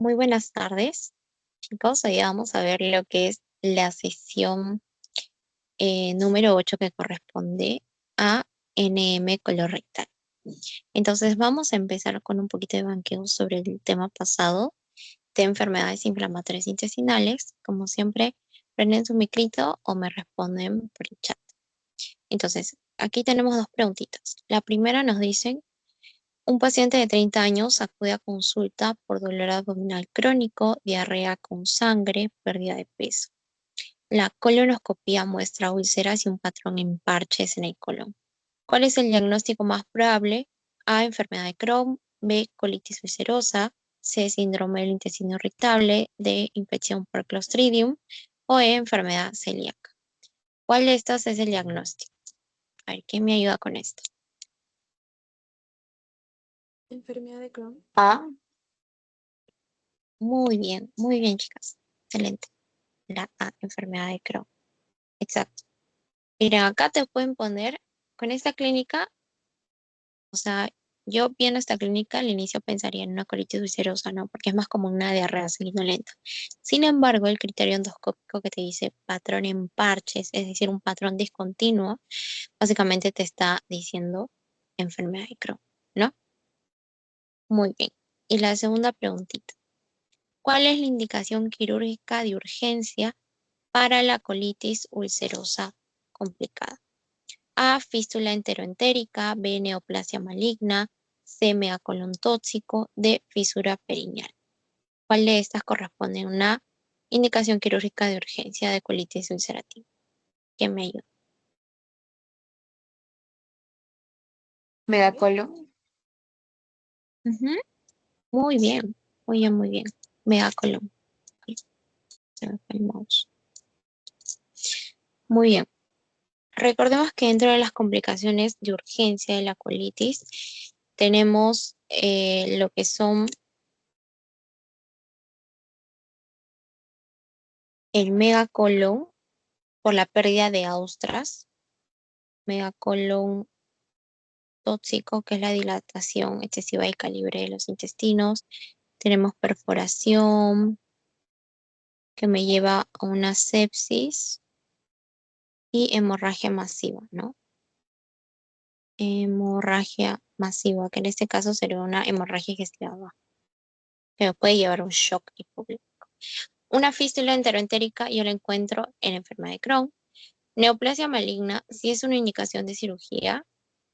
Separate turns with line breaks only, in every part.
Muy buenas tardes, chicos. Hoy vamos a ver lo que es la sesión número 8 que corresponde a NM colorectal. Entonces vamos a empezar con un poquito de banqueo sobre el tema pasado de enfermedades inflamatorias intestinales. Como siempre, prenden su micrito o me responden por el chat. Entonces, aquí tenemos dos preguntitas. La primera nos dice: un paciente de 30 años acude a consulta por dolor abdominal crónico, diarrea con sangre, pérdida de peso. La colonoscopia muestra úlceras y un patrón en parches en el colon. ¿Cuál es el diagnóstico más probable? A, enfermedad de Crohn; B, colitis ulcerosa; C, síndrome del intestino irritable; D, infección por Clostridium; o E, enfermedad celíaca. ¿Cuál de estas es el diagnóstico? A ver, ¿quién me ayuda con esto?
Enfermedad de Crohn.
A. Muy bien, chicas. Excelente. La A, enfermedad de Crohn. Exacto. Mira, acá te pueden poner con esta clínica, o sea, yo viendo esta clínica al inicio pensaría en una colitis ulcerosa, ¿no? Porque es más como una diarrea sanguinolenta. Sin embargo, el criterio endoscópico que te dice patrón en parches, es decir, un patrón discontinuo, básicamente te está diciendo enfermedad de Crohn, ¿no? Muy bien. Y la segunda preguntita: ¿cuál es la indicación quirúrgica de urgencia para la colitis ulcerosa complicada? A, fístula enteroentérica; B, neoplasia maligna; C, megacolon tóxico; D, fisura perineal. ¿Cuál de estas corresponde a una indicación quirúrgica de urgencia de colitis ulcerativa? ¿Quién me ayuda?
Megacolon.
Ujú. Muy bien, muy bien. Megacolon. Ay, se me fue el mouse. Muy bien. Recordemos que dentro de las complicaciones de urgencia de la colitis tenemos lo que son el megacolon por la pérdida de austras, megacolon tóxico, que es la dilatación excesiva del calibre de los intestinos. Tenemos perforación, que me lleva a una sepsis, y hemorragia masiva, ¿no? Hemorragia masiva, que en este caso sería una hemorragia digestiva, que me puede llevar a un shock hipoglicémico. Una fístula enteroentérica yo la encuentro en enfermedad de Crohn. Neoplasia maligna sí es una indicación de cirugía,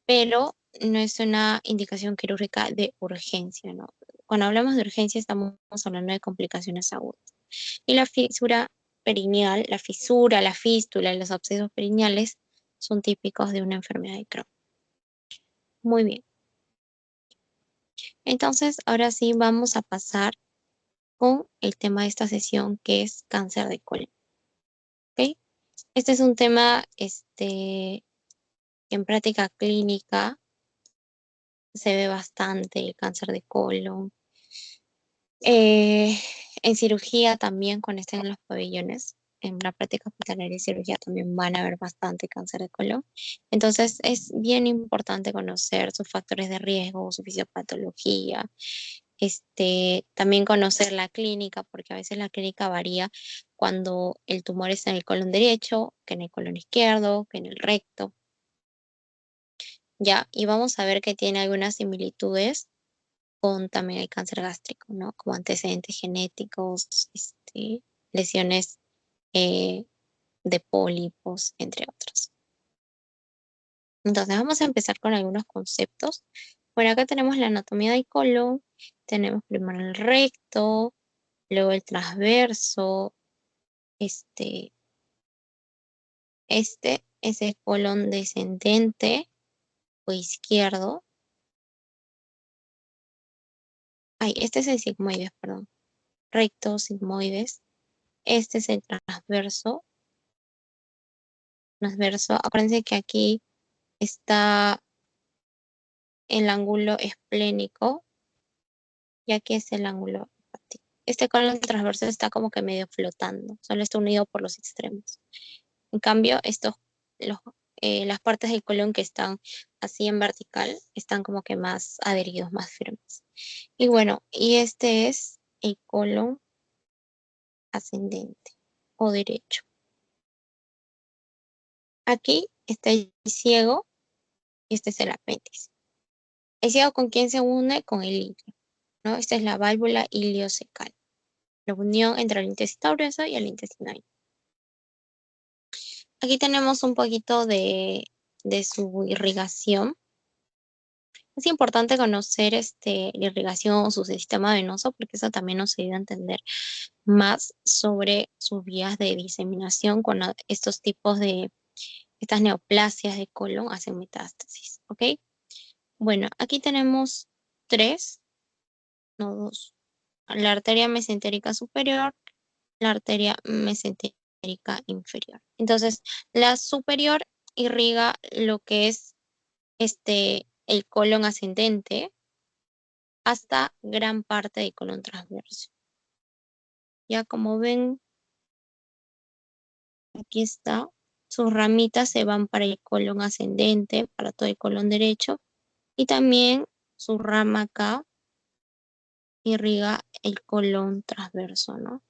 pero no es una indicación quirúrgica de urgencia, ¿no? Cuando hablamos de urgencia estamos hablando de complicaciones agudas. Y la fisura perineal, la fisura, la fístula y los abscesos perineales son típicos de una enfermedad de Crohn. Muy bien. Entonces, ahora sí vamos a pasar con el tema de esta sesión, que es cáncer de colon. ¿Ok? Este es un tema, en práctica clínica se ve bastante el cáncer de colon. Eh, en cirugía también, cuando estén en los pabellones, en la práctica hospitalaria y cirugía también van a ver bastante cáncer de colon. Entonces es bien importante conocer sus factores de riesgo, su fisiopatología, también conocer la clínica, porque a veces la clínica varía cuando el tumor está en el colon derecho, que en el colon izquierdo, que en el recto. Ya, y vamos a ver que tiene algunas similitudes con también el cáncer gástrico, ¿no? Como antecedentes genéticos, lesiones eh, de pólipos, entre otros. Entonces vamos a empezar con algunos conceptos. Bueno, acá tenemos la anatomía del colon, tenemos primero el recto, luego el transverso, este, este es el colon descendente o izquierdo. Ay, este es el sigmoides, perdón. Recto, sigmoides. Este es el transverso. Transverso. Acuérdense que aquí está el ángulo esplénico y aquí es el ángulo hepático. Este colon transverso está como que medio flotando, solo está unido por los extremos. En cambio, las partes del colon que están así en vertical están como que más adheridos, más firmes. Y bueno, y este es el colon ascendente o derecho. Aquí está el ciego y este es el apéndice. ¿El ciego con quién se une? Con el ilio, ¿no? Esta es la válvula iliocecal, la unión entre el intestino grueso y el intestino delgado. Aquí tenemos un poquito de su irrigación. Es importante conocer la irrigación o su sistema venoso porque eso también nos ayuda a entender más sobre sus vías de diseminación cuando estos tipos de, estas neoplasias de colon hacen metástasis, ¿ok? Bueno, aquí tenemos tres, no dos. La arteria mesentérica superior, la arteria mesentérica inferior. Entonces, la superior irriga lo que es el colon ascendente hasta gran parte del colon transverso. Ya como ven, aquí está, sus ramitas se van para el colon ascendente, para todo el colon derecho, y también su rama acá irriga el colon transverso, ¿no?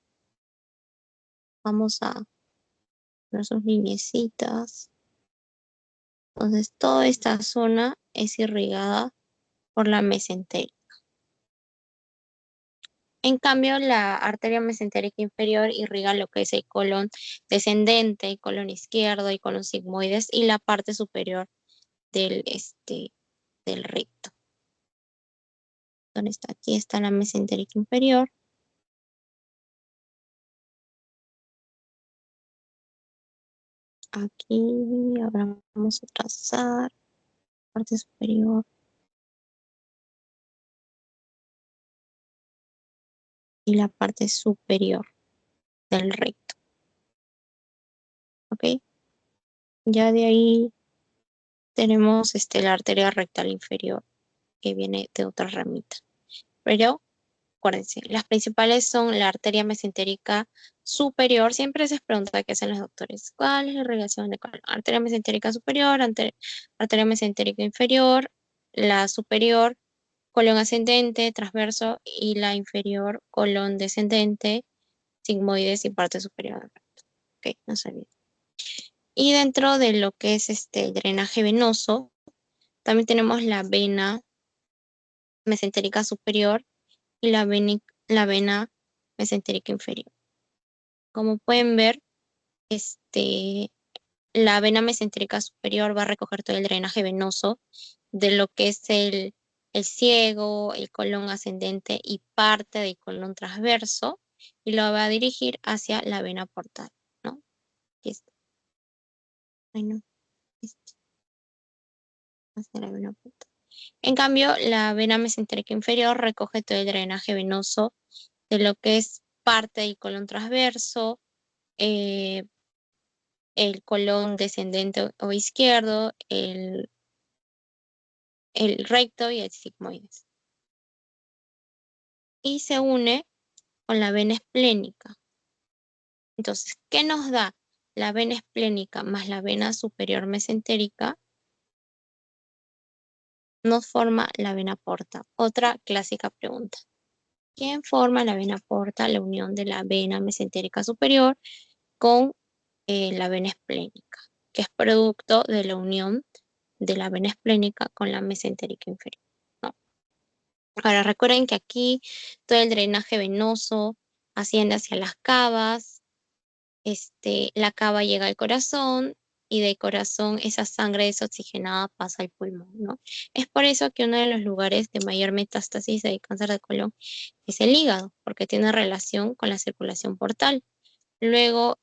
Vamos a ver sus lineecitas. Entonces, toda esta zona es irrigada por la mesentérica. En cambio, la arteria mesentérica inferior irriga lo que es el colon descendente, el colon izquierdo, el colon sigmoides y la parte superior del, del recto. ¿Dónde está? Aquí está la mesentérica inferior. Aquí, ahora vamos a trazar parte superior y la parte superior del recto. ¿Ok? Ya de ahí tenemos la arteria rectal inferior que viene de otra ramita. Pero acuérdense, las principales son la arteria mesentérica superior. Siempre se pregunta qué hacen los doctores. ¿Cuál es la irrigación de colon? Arteria mesentérica superior, arteria mesentérica inferior, la superior, colon ascendente, transverso, y la inferior, colon descendente, sigmoides y parte superior. Ok, no sabía. Y dentro de lo que es el drenaje venoso, también tenemos la vena mesentérica superior y la vena mesentérica inferior. Como pueden ver, la vena mesentérica superior va a recoger todo el drenaje venoso de lo que es el ciego, el colon ascendente y parte del colon transverso y lo va a dirigir hacia la vena portal, ¿no? Aquí está. Ay, no, este, hacia la vena portal. En cambio, la vena mesentérica inferior recoge todo el drenaje venoso de lo que es parte del colon transverso, eh, el colon descendente o izquierdo, el recto y el sigmoides. Y se une con la vena esplénica. Entonces, ¿qué nos da la vena esplénica más la vena superior mesentérica? Nos forma la vena porta. Otra clásica pregunta. ¿Quién forma la vena porta? La unión de la vena mesentérica superior con la vena esplénica, que es producto de la unión de la vena esplénica con la mesentérica inferior, ¿no? Ahora recuerden que aquí todo el drenaje venoso asciende hacia las cavas, la cava llega al corazón y del corazón esa sangre desoxigenada pasa al pulmón, ¿no? Es por eso que uno de los lugares de mayor metástasis de cáncer de colon es el hígado, porque tiene relación con la circulación portal. Luego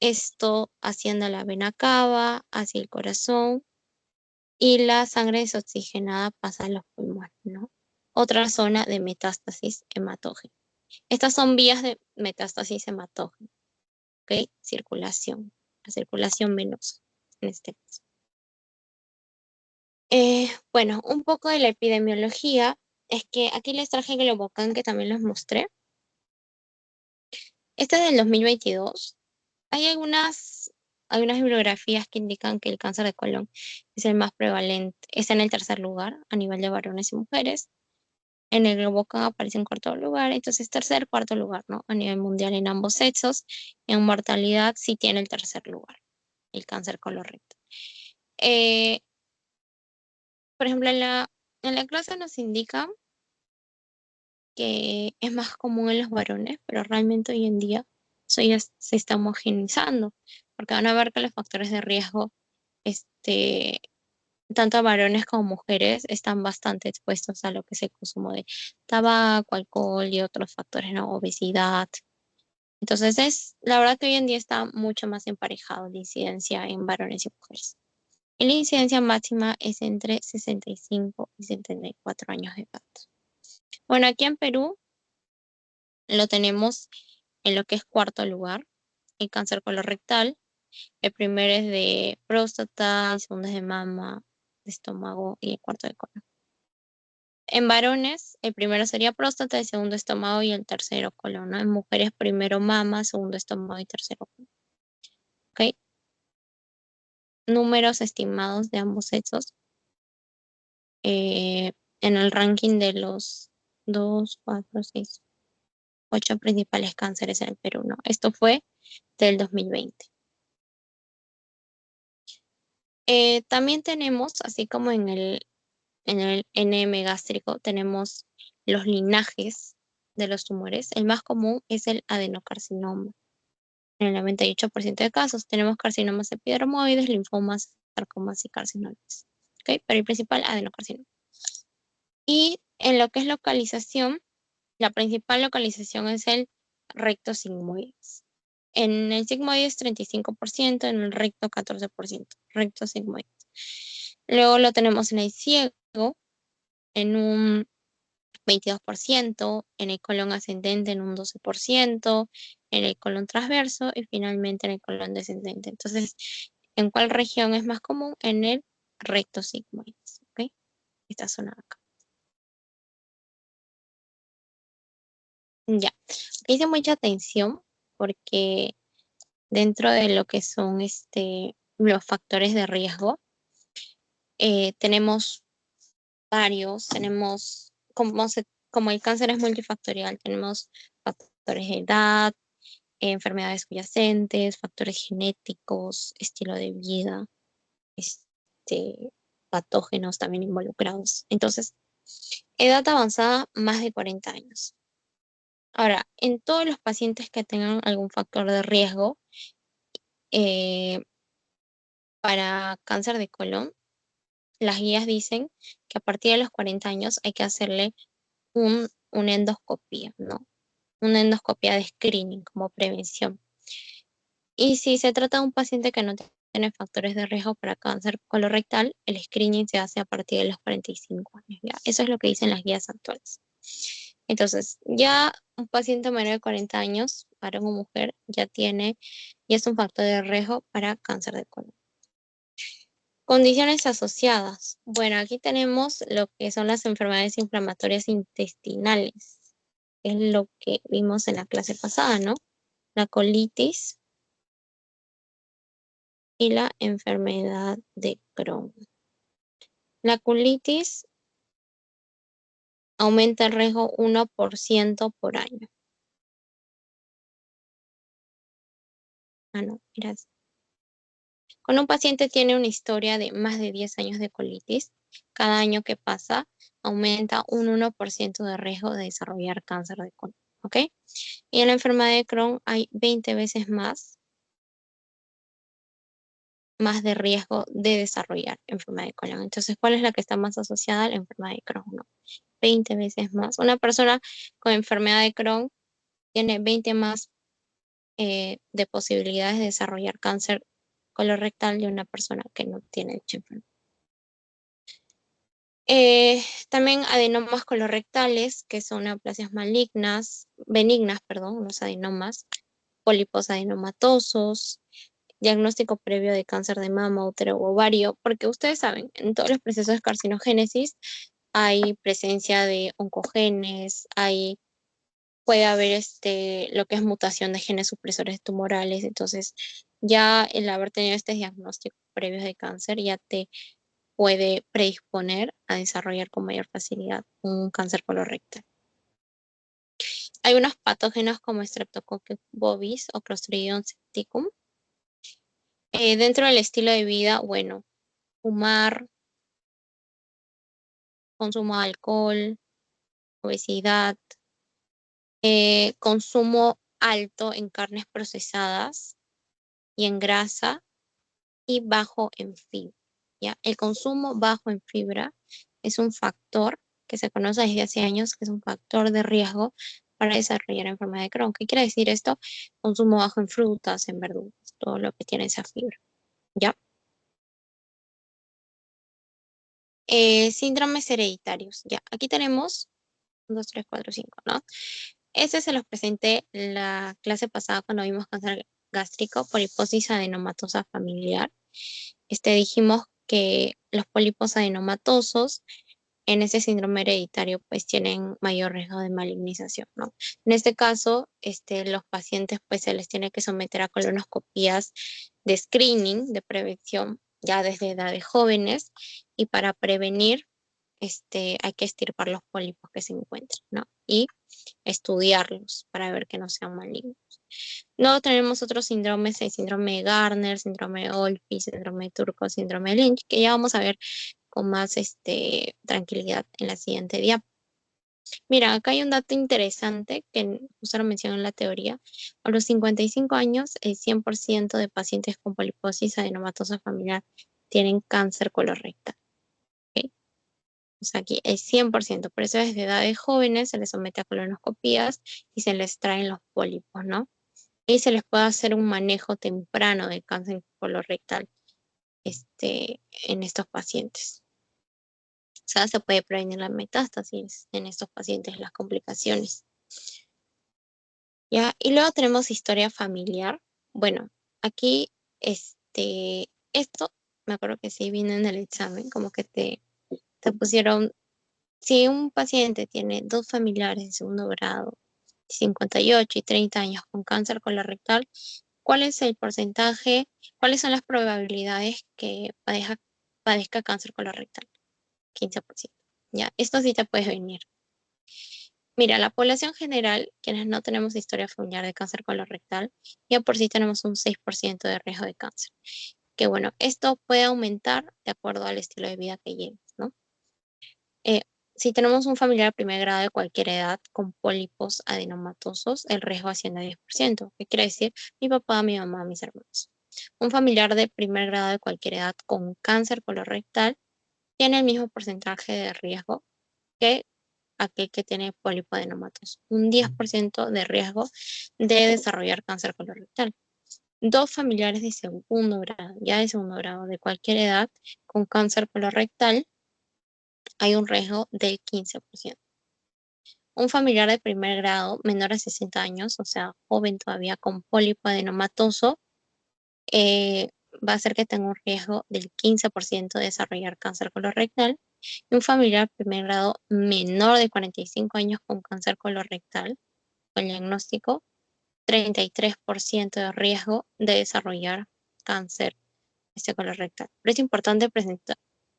esto asciende a la vena cava, hacia el corazón y la sangre desoxigenada pasa a los pulmones, ¿no? Otra zona de metástasis hematógena. Estas son vías de metástasis hematógena, ¿ok? Circulación, la circulación venosa en este caso. Bueno, un poco de la epidemiología es que aquí les traje Globocan que también les mostré. Este es del 2022. Hay algunas bibliografías que indican que el cáncer de colon es el más prevalente, está en el tercer lugar a nivel de varones y mujeres. En el Globocan aparece en cuarto lugar, entonces tercer, cuarto lugar, ¿no? A nivel mundial en ambos sexos. En mortalidad sí tiene el tercer lugar, el cáncer colorectal. Eh, por ejemplo, en la clase nos indica que es más común en los varones, pero realmente hoy en día eso ya se está homogeneizando, porque van a ver que los factores de riesgo, este, tanto varones como mujeres, están bastante expuestos a lo que es el consumo de tabaco, alcohol y otros factores, ¿no? Obesidad. Entonces la verdad que hoy en día está mucho más emparejado la incidencia en varones y mujeres. Y la incidencia máxima es entre 65 y 74 años de edad. Bueno, aquí en Perú lo tenemos en lo que es cuarto lugar, el cáncer colorectal. El primero es de próstata, el segundo es de mama, de estómago y el cuarto de colon. En varones, el primero sería próstata, el segundo estómago y el tercero colon, ¿no? En mujeres, primero mama, segundo estómago y tercero colon. ¿Ok? Números estimados de ambos sexos en el ranking de los 2, 4, 6, 8 principales cánceres en el Perú, ¿no? Esto fue del 2020. También tenemos, así como en el NM gástrico, tenemos los linajes de los tumores. El más común es el adenocarcinoma. En el 98% de casos tenemos carcinomas epidermoides, linfomas, sarcomas y carcinoides. ¿Ok? Pero el principal, adenocarcinoma. Y en lo que es localización, la principal localización es el recto sigmoides. En el sigmoides 35%, en el recto 14%, recto sigmoides. Luego lo tenemos en el ciego en un 22%, en el colon ascendente en un 12%, en el colon transverso y finalmente en el colon descendente. Entonces, ¿en cuál región es más común? En el recto sigmoides, ¿ok? Esta zona de acá. Ya, hice mucha atención porque dentro de lo que son los factores de riesgo, tenemos varios, tenemos, como el cáncer es multifactorial, tenemos factores de edad, enfermedades subyacentes, factores genéticos, estilo de vida, este, patógenos también involucrados. Entonces, edad avanzada, más de 40 años. Ahora, en todos los pacientes que tengan algún factor de riesgo eh, para cáncer de colon, las guías dicen que a partir de los 40 años hay que hacerle una endoscopía, ¿no? Una endoscopia de screening como prevención. Y si se trata de un paciente que no tiene factores de riesgo para cáncer colorectal, el screening se hace a partir de los 45 años, ¿ya? Eso es lo que dicen las guías actuales. Entonces, ya un paciente menor de 40 años, varón o mujer, ya es un factor de riesgo para cáncer de colon. Condiciones asociadas. Bueno, aquí tenemos lo que son las enfermedades inflamatorias intestinales. Es lo que vimos en la clase pasada, ¿no? La colitis y la enfermedad de Crohn. La colitis aumenta el riesgo 1% por año. Ah, no, mira. Cuando un paciente tiene una historia de más de 10 años de colitis, cada año que pasa aumenta un 1% de riesgo de desarrollar cáncer de colon. ¿Ok? Y en la enfermedad de Crohn hay 20 veces más de riesgo de desarrollar enfermedad de colon. Entonces, ¿cuál es la que está más asociada a la enfermedad de Crohn? No, 20 veces más. Una persona con enfermedad de Crohn tiene 20 más de posibilidades de desarrollar cáncer colorectal de una persona que no tiene dicha enfermedad. También adenomas colorectales, que son neoplasias benignas, perdón, los adenomas, pólipos adenomatosos, diagnóstico previo de cáncer de mama, útero o ovario, porque ustedes saben, en todos los procesos de carcinogénesis hay presencia de oncogenes, puede haber lo que es mutación de genes supresores tumorales, entonces ya el haber tenido este diagnóstico previo de cáncer ya te puede predisponer a desarrollar con mayor facilidad un cáncer colorectal. Hay unos patógenos como Streptococcus bovis o Clostridium septicum. Dentro del estilo de vida, bueno, fumar, consumo de alcohol, obesidad, consumo alto en carnes procesadas y en grasa y bajo en fibra. ¿Ya? El consumo bajo en fibra es un factor que se conoce desde hace años, que es un factor de riesgo para desarrollar enfermedad de Crohn. ¿Qué quiere decir esto? Consumo bajo en frutas, en verduras, todo lo que tiene esa fibra. ¿Ya? Síndromes hereditarios. Ya, aquí tenemos 1, 2, 3, 4, 5, ¿no? Ese se los presenté la clase pasada cuando vimos cáncer gástrico, poliposis adenomatosa familiar. Dijimos que los pólipos adenomatosos en ese síndrome hereditario pues tienen mayor riesgo de malignización, ¿no? En este caso, los pacientes pues se les tiene que someter a colonoscopías de screening, de prevención, ya desde edades jóvenes, y para prevenir, hay que extirpar los pólipos que se encuentran, ¿no? Y estudiarlos para ver que no sean malignos. Luego tenemos otros síndromes, el síndrome de Gardner, síndrome de Olpin, síndrome de Turco, síndrome de Lynch, que ya vamos a ver con más tranquilidad en la siguiente diapositiva. Mira, acá hay un dato interesante que justo lo menciono en la teoría. A los 55 años, el 100% de pacientes con poliposis adenomatosa familiar tienen cáncer colorectal. ¿Ok? O sea, aquí el 100%. Por eso desde edades jóvenes se les somete a colonoscopías y se les traen los pólipos, ¿no? Y se les puede hacer un manejo temprano del cáncer colorectal en estos pacientes. O sea, se puede prevenir la metástasis en estos pacientes, las complicaciones. ¿Ya? Y luego tenemos historia familiar. Bueno, aquí, esto, me acuerdo que sí vino en el examen, como que te pusieron, si un paciente tiene dos familiares de segundo grado, 58 y 30 años con cáncer colorectal, ¿cuál es el porcentaje, cuáles son las probabilidades que padezca cáncer colorectal? 15%. Ya, esto sí te puedes venir. Mira, la población general, quienes no tenemos historia familiar de cáncer colorectal, ya por sí tenemos un 6% de riesgo de cáncer. Que bueno, esto puede aumentar de acuerdo al estilo de vida que lleves, ¿no? Eh, si tenemos un familiar de primer grado de cualquier edad con pólipos adenomatosos, el riesgo asciende a 10%. ¿Qué quiere decir? Mi papá, mi mamá, mis hermanos. Un familiar de primer grado de cualquier edad con cáncer colorectal tiene el mismo porcentaje de riesgo que aquel que tiene pólipo adenomatoso. Un 10% de riesgo de desarrollar cáncer colorectal. Dos familiares de segundo grado, ya de segundo grado de cualquier edad con cáncer colorectal, hay un riesgo del 15%. Un familiar de primer grado menor a 60 años, o sea, joven todavía con pólipo adenomatoso, eh, va a hacer que tenga un riesgo del 15% de desarrollar cáncer colorectal. Y un familiar de primer grado menor de 45 años con cáncer colorectal, con diagnóstico, 33% de riesgo de desarrollar cáncer colorectal. Pero es importante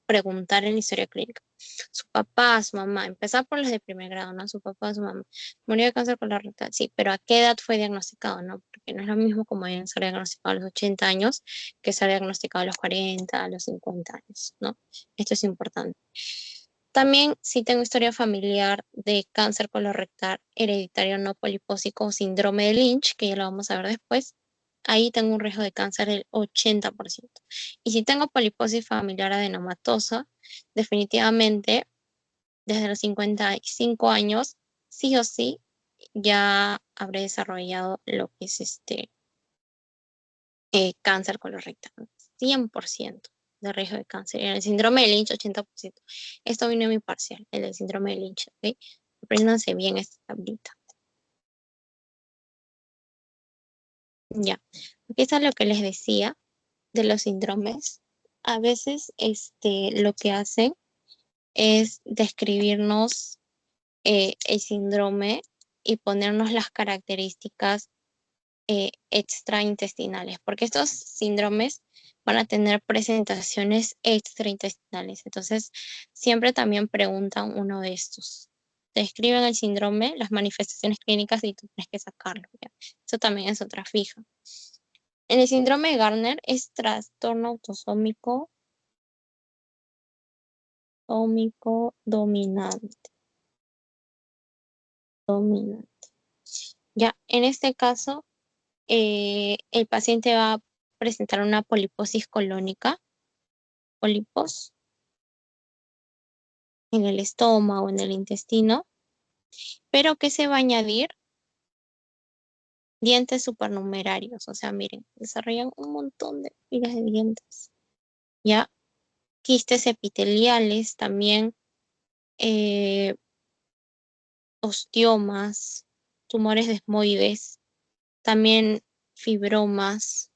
preguntar en la historia clínica. Su papá, su mamá, empezar por los de primer grado, ¿no? Su papá, su mamá, murió de cáncer colorectal, sí, pero ¿a qué edad fue diagnosticado, no? Porque no es lo mismo como ser diagnosticado a los 80 años que ser diagnosticado a los 40, a los 50 años, ¿no? Esto es importante. También, si tengo historia familiar de cáncer colorectal hereditario no polipósico o síndrome de Lynch, que ya lo vamos a ver después, ahí tengo un riesgo de cáncer del 80%. Y si tengo poliposis familiar adenomatosa, definitivamente desde los 55 años, sí o sí, ya habré desarrollado lo que es cáncer colorectal. 100% de riesgo de cáncer. En el síndrome de Lynch, 80%. Esto vino en mi parcial, el del síndrome de Lynch. ¿Ok? Apréndanse bien esta tablita. Ya. Aquí está lo que les decía de los síndromes. A veces lo que hacen es describirnos el síndrome y ponernos las características extraintestinales, porque estos síndromes van a tener presentaciones extraintestinales. Entonces, siempre también preguntan uno de estos. Te escriben el síndrome, las manifestaciones clínicas y tú tienes que sacarlo, ¿ya? Eso también es otra fija. En el síndrome de Gardner es trastorno autosómico dominante. Dominante. Ya, en este caso, el paciente va a presentar una poliposis colónica, pólipos en el estómago, en el intestino, pero que se va a añadir dientes supernumerarios. O sea, miren, desarrollan un montón de filas de dientes. Ya, quistes epiteliales, también eh, osteomas, tumores desmoides, también fibromas.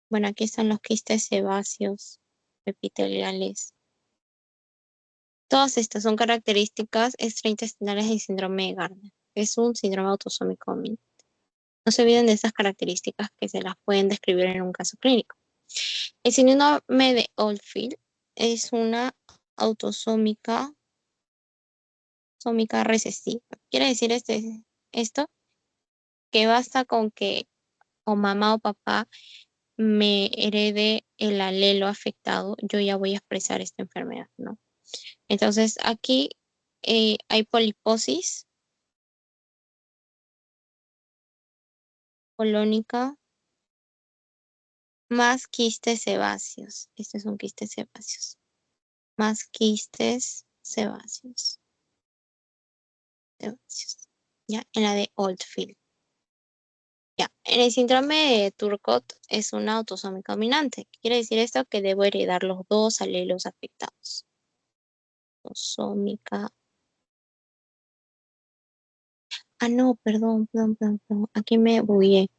Bueno, aquí están los quistes sebáceos epiteliales. Todas estas son características extraintestinales del síndrome de Gardner. Es un síndrome autosómico dominante. No se olviden de esas características que se las pueden describir en un caso clínico. El síndrome de Oldfield es una autosómica recesiva. Quiere decir esto que basta con que o mamá o papá me herede el alelo afectado, yo ya voy a expresar esta enfermedad, ¿no? Entonces aquí hay poliposis colónica más quistes sebáceos. Estos son quistes sebáceos. Más quistes sebáceos. Ya, en la de Oldfield. Ya, en el síndrome de Turcot es una autosómica dominante. ¿Qué quiere decir esto? Que debo heredar los dos alelos afectados. Autosómica. Ah, no, perdón. Aquí me bugué.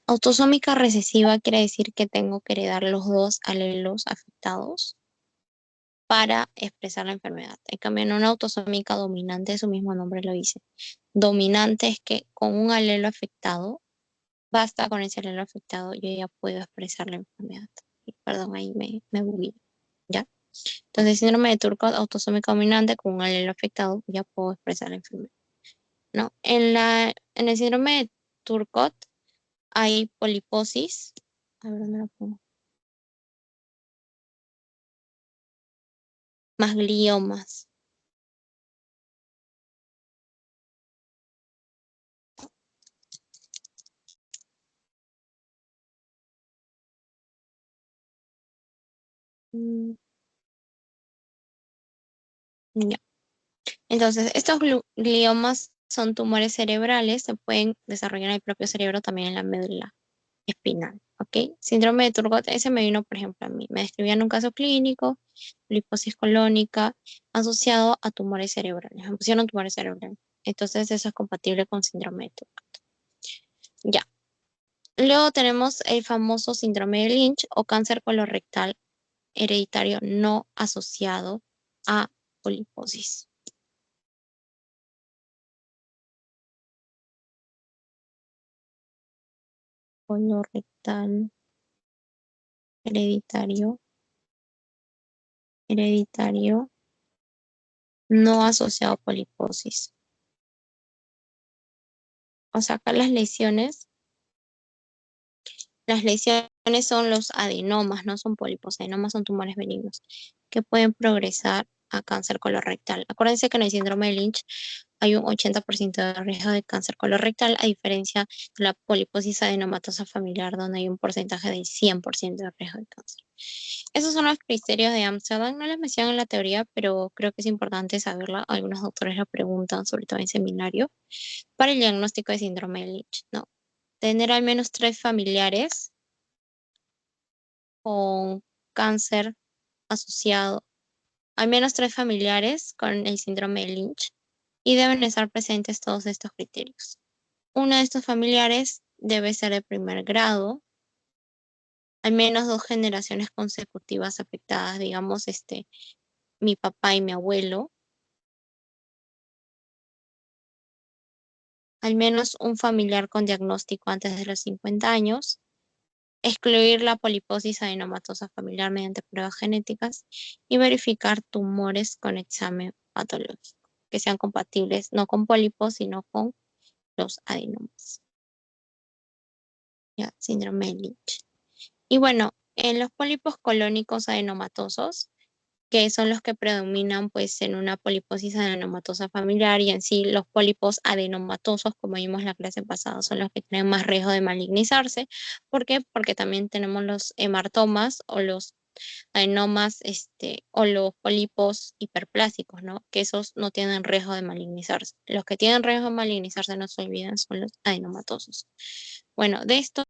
Autosómica recesiva quiere decir que tengo que heredar los dos alelos afectados para expresar la enfermedad. En cambio, en una autosómica dominante, su mismo nombre lo dice. Dominante es que con un alelo afectado, basta con ese alelo afectado, yo ya puedo expresar la enfermedad. Y perdón, ahí me bugué. ¿Ya? Entonces, síndrome de Turcot, autosómica dominante, con un alelo afectado, ya puedo expresar la enfermedad. ¿No? En el síndrome de Turcot hay poliposis. A ver, ¿dónde lo pongo? Más gliomas. Mm, ya. Entonces, estos gliomas son tumores cerebrales, se pueden desarrollar en el propio cerebro, también en la médula espinal, ¿ok? Síndrome de Turgot, ese me vino, por ejemplo, a mí. Me describían un caso clínico, liposis colónica, asociado a tumores cerebrales. Me pusieron tumores cerebrales. Entonces, eso es compatible con síndrome de Turgot. Ya. Luego tenemos el famoso síndrome de Lynch o cáncer colorectal hereditario no asociado a poliposis. Colorectal hereditario, hereditario no asociado a poliposis. O sea, acá las lesiones son los adenomas, no son pólipos. Adenomas son tumores benignos que pueden progresar a cáncer colorectal. Acuérdense que en el síndrome de Lynch hay un 80% de riesgo de cáncer colorectal, a diferencia de la poliposis adenomatosa familiar, donde hay un porcentaje del 100% de riesgo de cáncer. Esos son los criterios de Amsterdam. No les mencionan en la teoría, pero creo que es importante saberla. Algunos doctores lo preguntan, sobre todo en seminario, para el diagnóstico de síndrome de Lynch, ¿no? Tener al menos 3 familiares con cáncer asociado, al menos 3 familiares con el síndrome de Lynch, y deben estar presentes todos estos criterios. Uno de estos familiares debe ser de primer grado, al menos 2 generaciones consecutivas afectadas, digamos, mi papá y mi abuelo. al menos un familiar con diagnóstico antes de los 50 años, excluir la poliposis adenomatosa familiar mediante pruebas genéticas y verificar tumores con examen patológico, que sean compatibles no con pólipos, sino con los adenomas. Ya, síndrome de Lynch. Y bueno, en los pólipos colónicos adenomatosos, que son los que predominan pues en una poliposis adenomatosa familiar y en sí los pólipos adenomatosos, como vimos la clase pasada, son los que tienen más riesgo de malignizarse. ¿Por qué? Porque también tenemos los hemartomas o los adenomas, o los pólipos hiperplásicos, ¿no? Que esos no tienen riesgo de malignizarse. Los que tienen riesgo de malignizarse, no se olviden, son los adenomatosos. Bueno, de estos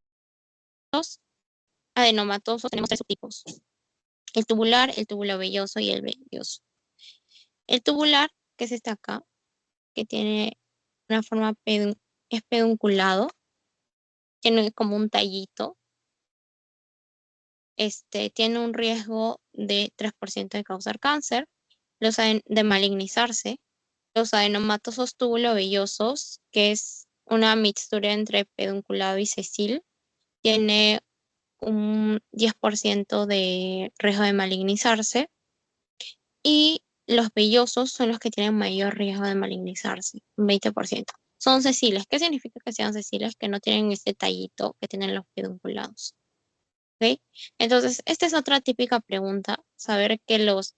adenomatosos tenemos tres subtipos: el tubular, el tubulovelloso y el velloso. El tubular, que es este acá, que tiene una forma es pedunculado, tiene como un tallito, tiene un riesgo de 3% de causar cáncer, de malignizarse. Los adenomatosos tubulovellosos, que es una mixtura entre pedunculado y sesil, tiene un 10% de riesgo de malignizarse. Y los vellosos son los que tienen mayor riesgo de malignizarse, un 20%. Son sesiles. ¿Qué significa que sean sesiles? Que no tienen este tallito que tienen los pedunculados. ¿Ok? Entonces, esta es otra típica pregunta, saber que los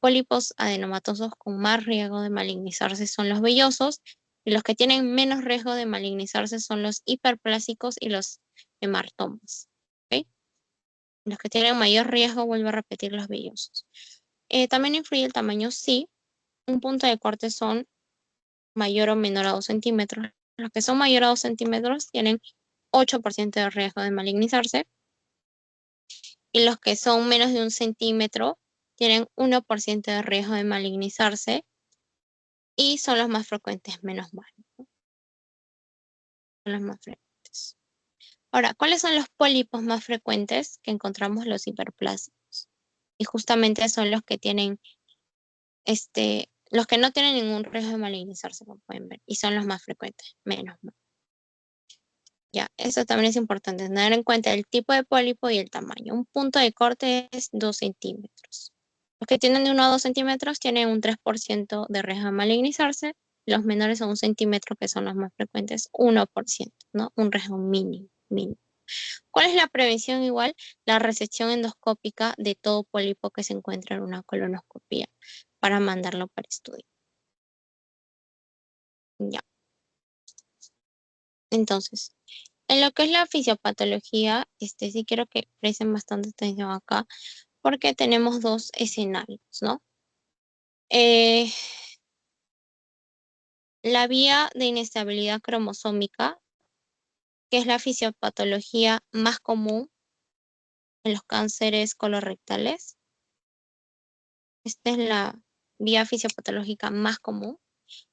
pólipos adenomatosos con más riesgo de malignizarse son los vellosos y los que tienen menos riesgo de malignizarse son los hiperplásicos y los hemartomas. ¿Ok? Los que tienen mayor riesgo, vuelvo a repetir, los vellosos. También influye el tamaño, sí. Un punto de corte son mayor o menor a 2 centímetros. Los que son mayor a 2 centímetros tienen 8% de riesgo de malignizarse y los que son menos de 1 centímetro tienen 1% de riesgo de malignizarse y son los más frecuentes, menos mal, ¿no? Son los más frecuentes. Ahora, ¿cuáles son los pólipos más frecuentes que encontramos los hiperplásicos? Y justamente son los que tienen los que no tienen ningún riesgo de malignizarse, como pueden ver, y son los más frecuentes, menos mal. Ya, eso también es importante, tener en cuenta el tipo de pólipo y el tamaño. Un punto de corte es 2 centímetros. Los que tienen de 1 a 2 centímetros tienen un 3% de riesgo de malignizarse. Los menores a 1 centímetro, que son los más frecuentes, 1%, ¿no? Un riesgo mínimo, mínimo. ¿Cuál es la prevención igual? La resección endoscópica de todo pólipo que se encuentra en una colonoscopia para mandarlo para estudio. Ya. Entonces, en lo que es la fisiopatología, sí quiero que presten bastante atención acá, porque tenemos dos escenarios, ¿no? Eh, la vía de inestabilidad cromosómica, que es la fisiopatología más común en los cánceres colorectales. Esta es la vía fisiopatológica más común,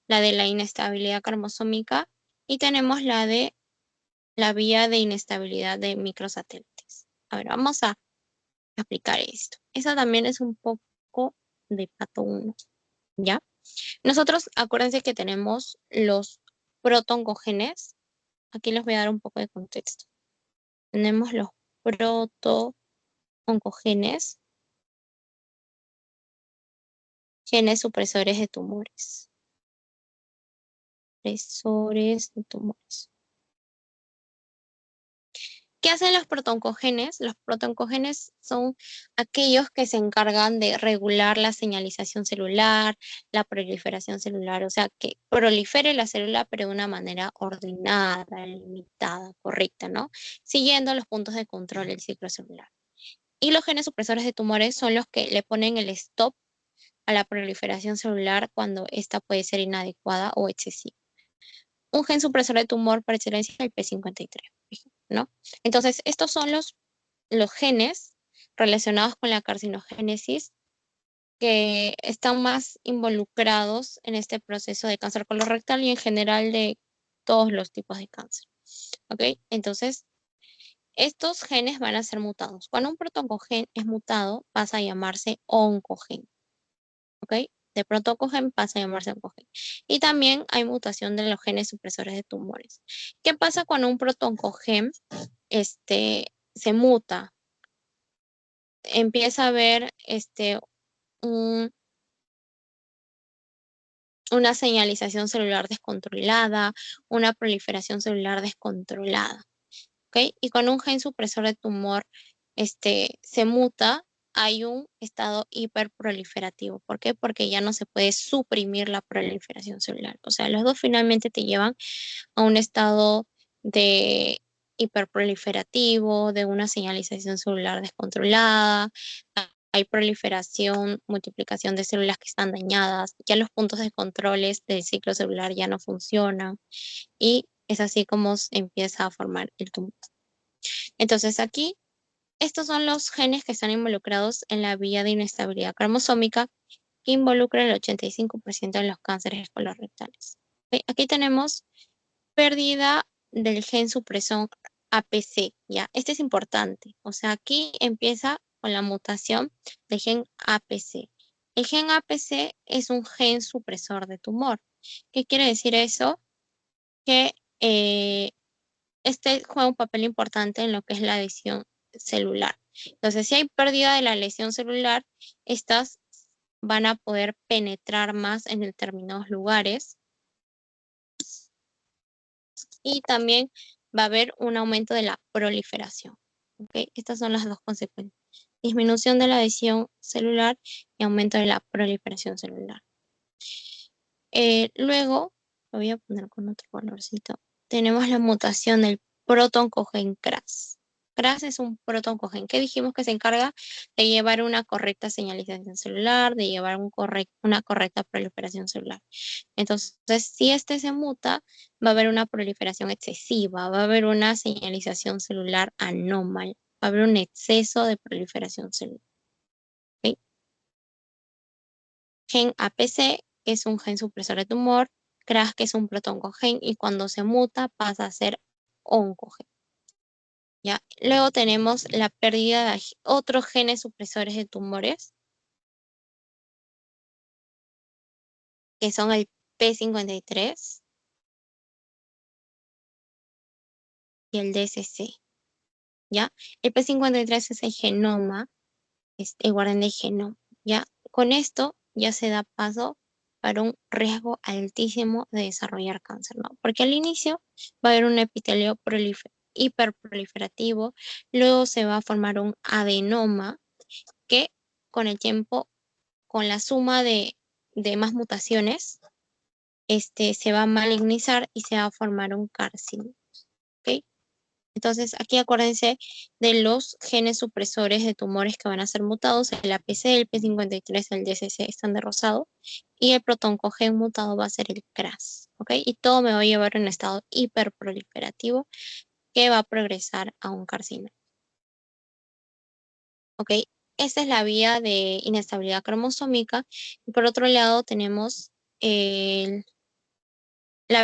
la de la inestabilidad cromosómica, y tenemos la de la vía de inestabilidad de microsatélites. A ver, vamos a aplicar esto. Esa también es un poco de pato 1, ¿ya? Nosotros, acuérdense que tenemos los protoncogenes. Aquí les voy a dar un poco de contexto. Tenemos los protoncogenes, genes supresores de tumores. Supresores de tumores. ¿Qué hacen los protoncogenes? Los protoncogenes son aquellos que se encargan de regular la señalización celular, la proliferación celular, o sea, que prolifere la célula pero de una manera ordenada, limitada, correcta, ¿no? Siguiendo los puntos de control del ciclo celular. Y los genes supresores de tumores son los que le ponen el stop a la proliferación celular cuando esta puede ser inadecuada o excesiva. Un gen supresor de tumor por excelencia es el P53, ¿no? Entonces, estos son los genes relacionados con la carcinogénesis que están más involucrados en este proceso de cáncer colorectal y en general de todos los tipos de cáncer. ¿Ok? Entonces, estos genes van a ser mutados. Cuando un protoncogen es mutado, pasa a llamarse oncogen. ¿Ok? de pronto oncogen pasa a llamarse oncogen. Y también hay mutación de los genes supresores de tumores. ¿Qué pasa cuando un protoncogen se muta? Empieza a haber un- una señalización celular descontrolada, una proliferación celular descontrolada. ¿Ok? Y cuando un gen supresor de tumor se muta, hay un estado hiperproliferativo. ¿Por qué? Porque ya no se puede suprimir la proliferación celular. O sea, los dos finalmente te llevan a un estado de hiperproliferativo, de una señalización celular descontrolada. Hay proliferación, multiplicación de células que están dañadas. Ya los puntos de controles del ciclo celular ya no funcionan. Y es así como se empieza a formar el tumor. Entonces aquí, estos son los genes que están involucrados en la vía de inestabilidad cromosómica que involucra el 85% de los cánceres colorectales. ¿Ok? Aquí tenemos pérdida del gen supresor APC, ¿ya? Este es importante. O sea, aquí empieza con la mutación del gen APC. El gen APC es un gen supresor de tumor. ¿Qué quiere decir eso? Que este juega un papel importante en lo que es la lesión celular. Entonces, si hay pérdida de la lesión celular, estas van a poder penetrar más en determinados lugares y también va a haber un aumento de la proliferación. ¿Ok? Estas son las dos consecuencias. Disminución de la lesión celular y aumento de la proliferación celular. Luego, lo voy a poner con otro colorcito. Tenemos la mutación del protoncogen CRAS. CRAS es un protoncogen que dijimos que se encarga de llevar una correcta señalización celular, de llevar una correcta proliferación celular. Entonces, si este se muta, va a haber una proliferación excesiva, va a haber una señalización celular anómala, va a haber un exceso de proliferación celular. ¿Ok? Gen APC es un gen supresor de tumor, CRAS que es un protoncogen y cuando se muta pasa a ser oncogen. ¿Ya? Luego tenemos la pérdida de otros genes supresores de tumores, que son el P53 y el DSC. ¿Ya? El P53 es el genoma, es el guardián del genoma. ¿Ya? Con esto ya se da paso para un riesgo altísimo de desarrollar cáncer, ¿no? Porque al inicio va a haber un epitelio hiperproliferativo, luego se va a formar un adenoma que con el tiempo, con la suma de más mutaciones, se va a malignizar y se va a formar un carcinoma. ¿Ok? Entonces, aquí acuérdense de los genes supresores de tumores que van a ser mutados. El APC, el P53, el DCC están de rosado. Y el protoncogen mutado va a ser el CRAS. ¿Ok? Y todo me va a llevar a un estado hiperproliferativo que va a progresar a un carcinoma. ¿Ok? Esta es la vía de inestabilidad cromosómica. Y por otro lado tenemos la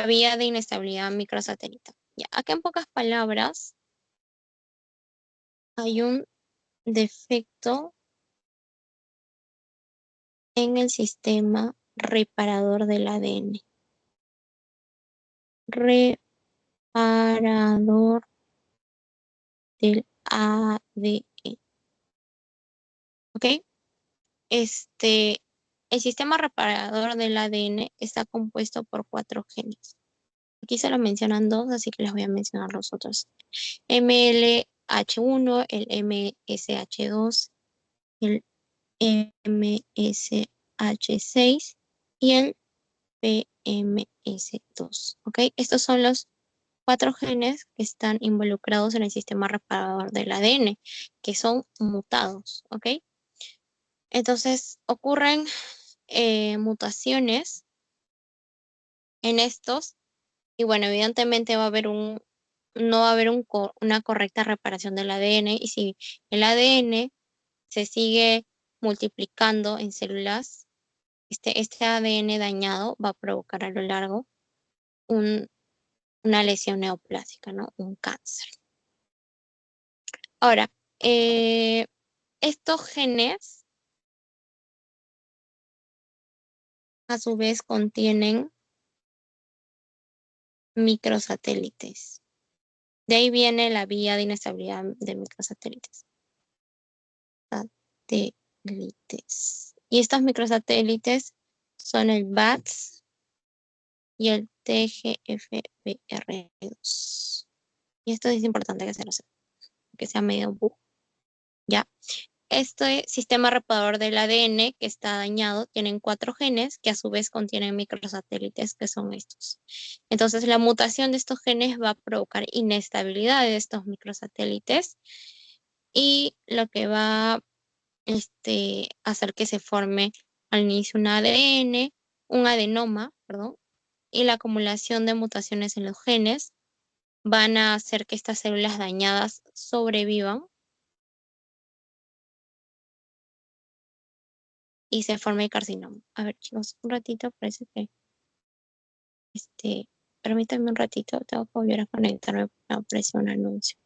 vía de inestabilidad microsatélite. Ya, acá en pocas palabras hay un defecto en el sistema reparador del ADN. Reparador del ADN. ¿Ok? El sistema reparador del ADN está compuesto por 4 genes. Aquí se lo mencionan 2, así que les voy a mencionar los otros. MLH1, el MSH2, el MSH6 y el PMS2. ¿Ok? Estos son los 4 genes que están involucrados en el sistema reparador del ADN, que son mutados. ¿Ok? Entonces ocurren mutaciones en estos y bueno, evidentemente no va a haber una correcta reparación del ADN y si el ADN se sigue multiplicando en células, este ADN dañado va a provocar a lo largo un, una lesión neoplásica, ¿no? Un cáncer. Ahora, eh, estos genes a su vez contienen microsatélites. De ahí viene la vía de inestabilidad de microsatélites. Satélites. Y estos microsatélites son el BATS y el TGFBR2. Y esto es importante que se lo sepa, que sea medio bug. Ya. Este sistema reparador del ADN que está dañado tienen 4 genes que a su vez contienen microsatélites que son estos. Entonces la mutación de estos genes va a provocar inestabilidad de estos microsatélites y lo que va a hacer que se forme al inicio un ADN, un adenoma, perdón, y la acumulación de mutaciones en los genes van a hacer que estas células dañadas sobrevivan y se forme el carcinoma. A ver, chicos, un ratito, parece que, permítanme un ratito, tengo que volver a conectarme porque me apareció un anuncio.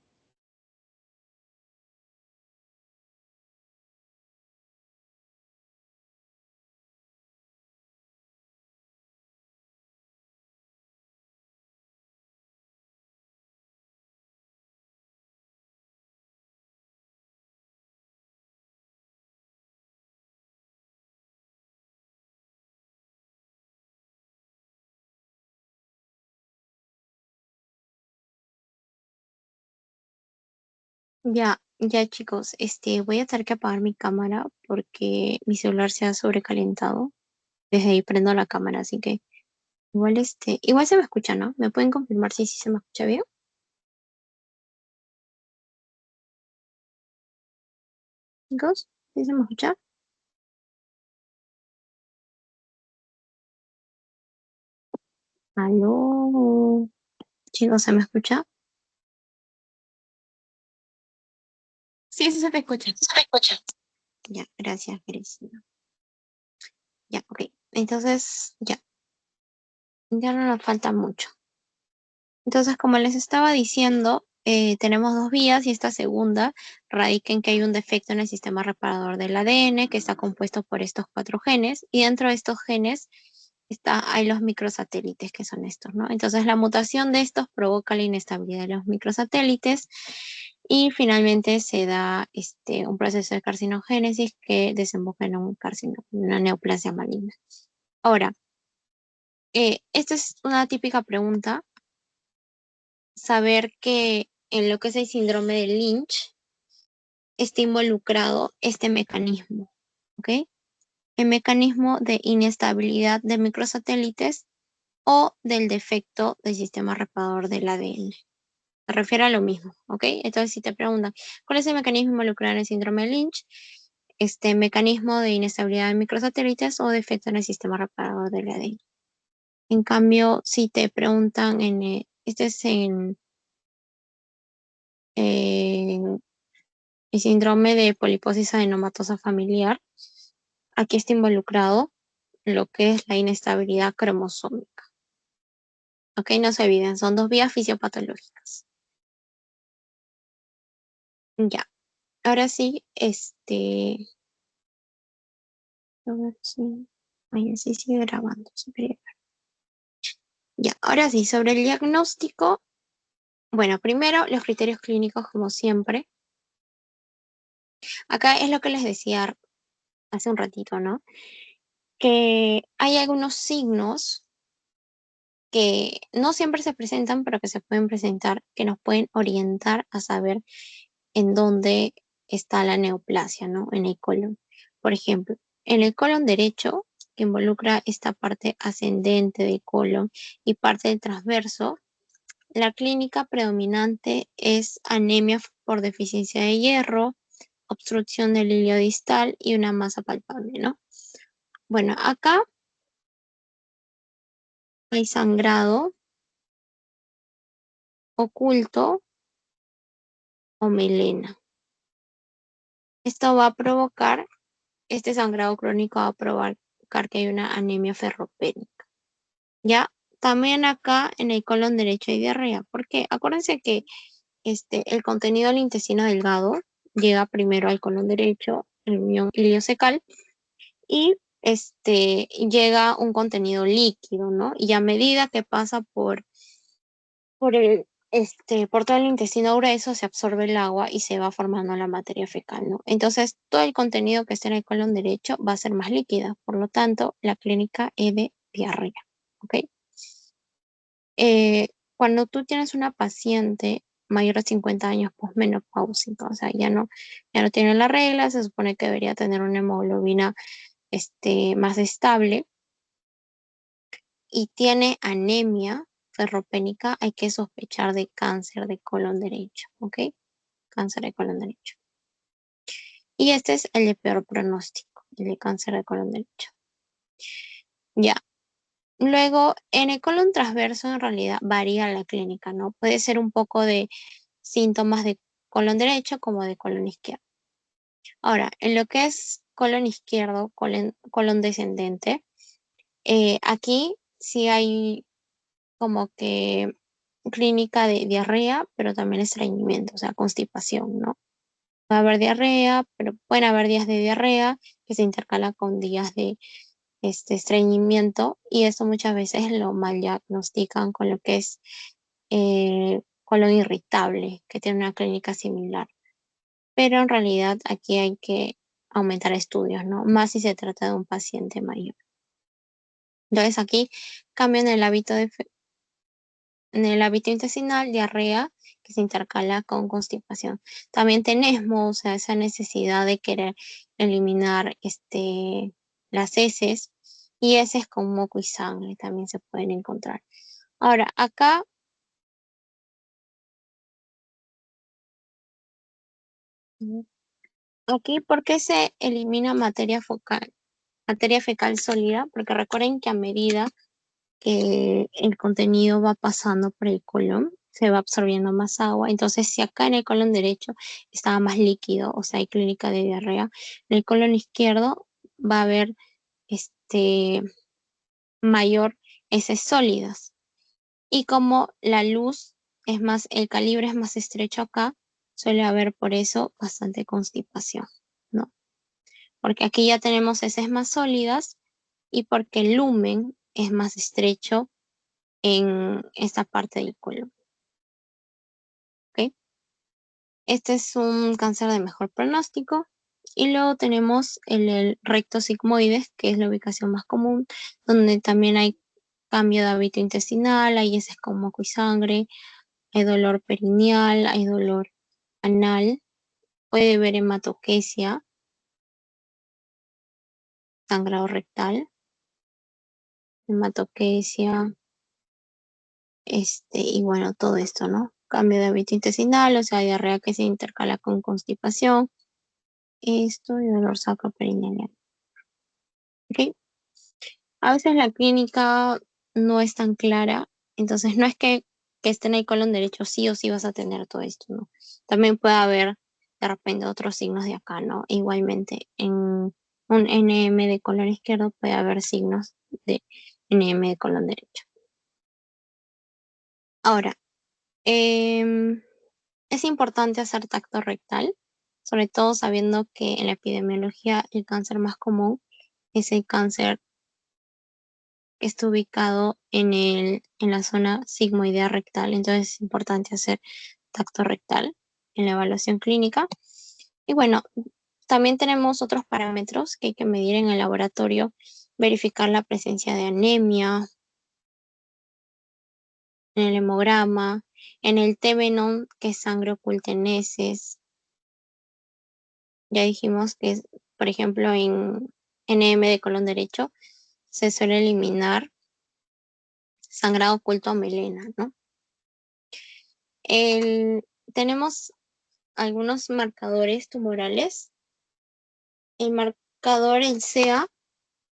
Ya, chicos, voy a tener que apagar mi cámara porque mi celular se ha sobrecalentado. Desde ahí prendo la cámara, así que igual se me escucha, ¿no? ¿Me pueden confirmar si sí se me escucha bien? Chicos, ¿sí se me escucha? ¿Aló? Chicos, ¿se me escucha?
Sí, sí se te escucha.
Se me escucha. Ya, gracias, Cristina. Ya, ok. Entonces, ya no nos falta mucho. Entonces, como les estaba diciendo, tenemos dos vías y esta segunda radica en que hay un defecto en el sistema reparador del ADN que está compuesto por estos 4 genes y dentro de estos genes hay los microsatélites que son estos, ¿no? Entonces, la mutación de estos provoca la inestabilidad de los microsatélites y finalmente se da un proceso de carcinogénesis que desemboca en un carcinoma, una neoplasia maligna. Ahora, esta es una típica pregunta saber que en lo que es el síndrome de Lynch está involucrado este mecanismo, ¿ok? El mecanismo de inestabilidad de microsatélites o del defecto del sistema reparador del ADN. Se refiere a lo mismo, ¿ok? Entonces, si te preguntan, ¿cuál es el mecanismo involucrado en el síndrome de Lynch? Este mecanismo de inestabilidad de microsatélites o defecto en el sistema reparador del ADN. En cambio, si te preguntan este es en el síndrome de poliposis adenomatosa familiar. Aquí está involucrado lo que es la inestabilidad cromosómica. Ok, no se olviden, son dos vías fisiopatológicas. Ya, ahora sí, a ver si, ahí sí sigue grabando. Ya, ahora sí, sobre el diagnóstico, bueno, primero los criterios clínicos como siempre. Acá es lo que les decía hace un ratito, ¿no? Que hay algunos signos que no siempre se presentan, pero que se pueden presentar, que nos pueden orientar a saber en dónde está la neoplasia, ¿no? En el colon. Por ejemplo, en el colon derecho, que involucra esta parte ascendente del colon y parte del transverso, la clínica predominante es anemia por deficiencia de hierro, obstrucción del hilio distal y una masa palpable, ¿no? Bueno, acá hay sangrado oculto o melena. Esto va a provocar, este sangrado crónico va a provocar que hay una anemia ferropénica. Ya, también acá en el colon derecho hay diarrea. ¿Por qué? Acuérdense que el contenido del intestino delgado llega primero al colon derecho, el mión iliocecal, y llega un contenido líquido, ¿no? Y a medida que pasa por todo el intestino grueso se absorbe el agua y se va formando la materia fecal, ¿no? Entonces, todo el contenido que esté en el colon derecho va a ser más líquida, por lo tanto, la clínica es de diarrea, ¿ok? Cuando tú tienes una paciente mayor de 50 años posmenopáusica, o sea, ya no tiene la regla, se supone que debería tener una hemoglobina más estable y tiene anemia ferropénica, hay que sospechar de cáncer de colon derecho, ¿ok? Cáncer de colon derecho. Y este es el de peor pronóstico, el de cáncer de colon derecho. Ya. Luego, en el colon transverso en realidad varía la clínica, ¿no? Puede ser un poco de síntomas de colon derecho como de colon izquierdo. Ahora, en lo que es colon izquierdo, colon descendente, aquí sí hay como que clínica de diarrea, pero también estreñimiento, o sea, constipación, ¿no? Puede haber diarrea, pero pueden haber días de diarrea que se intercala con días de estreñimiento y esto muchas veces lo mal diagnostican con lo que es colon irritable, que tiene una clínica similar. Pero en realidad aquí hay que aumentar estudios, ¿no? Más si se trata de un paciente mayor. Entonces aquí cambian en el hábito intestinal, diarrea, que se intercala con constipación. También tenesmo, o sea, esa necesidad de querer eliminar las heces y heces con moco y sangre también se pueden encontrar. Ahora, aquí, ¿por qué se elimina materia fecal sólida? Porque recuerden que a medida que el contenido va pasando por el colon, se va absorbiendo más agua. Entonces, si acá en el colon derecho estaba más líquido, o sea, hay clínica de diarrea, en el colon izquierdo va a haber este mayor heces sólidas. Y como la luz es más, el calibre es más estrecho acá, suele haber por eso bastante constipación, ¿no? Porque aquí ya tenemos heces más sólidas y porque el lumen es más estrecho en esta parte del colon. ¿Ok? Este es un cáncer de mejor pronóstico. Y luego tenemos el recto sigmoides, que es la ubicación más común, donde también hay cambio de hábito intestinal, hay heces con moco y sangre, hay dolor perineal, hay dolor anal, puede haber hematoquesia, sangrado rectal, hematoquesia, y bueno, todo esto, ¿no? Cambio de hábito intestinal, o sea, diarrea que se intercala con constipación, esto y dolor sacroperineal. ¿Ok? A veces la clínica no es tan clara, entonces no es que esté en el colon derecho sí o sí vas a tener todo esto, ¿no? También puede haber de repente otros signos de acá, ¿no? Igualmente, en un NM de colon izquierdo puede haber signos de NM de colon derecho. Ahora, em, es importante hacer tacto rectal, sobre todo sabiendo que en la epidemiología el cáncer más común es el cáncer que está ubicado en la zona sigmoidea rectal, entonces es importante hacer tacto rectal en la evaluación clínica. Y bueno, también tenemos otros parámetros que hay que medir en el laboratorio, verificar la presencia de anemia en el hemograma, en el T-venón, que es sangre oculta en heces. Ya dijimos que, por ejemplo, en NM de colon derecho se suele eliminar sangrado oculto a melena, ¿no? El, tenemos algunos marcadores tumorales. El marcador en CA,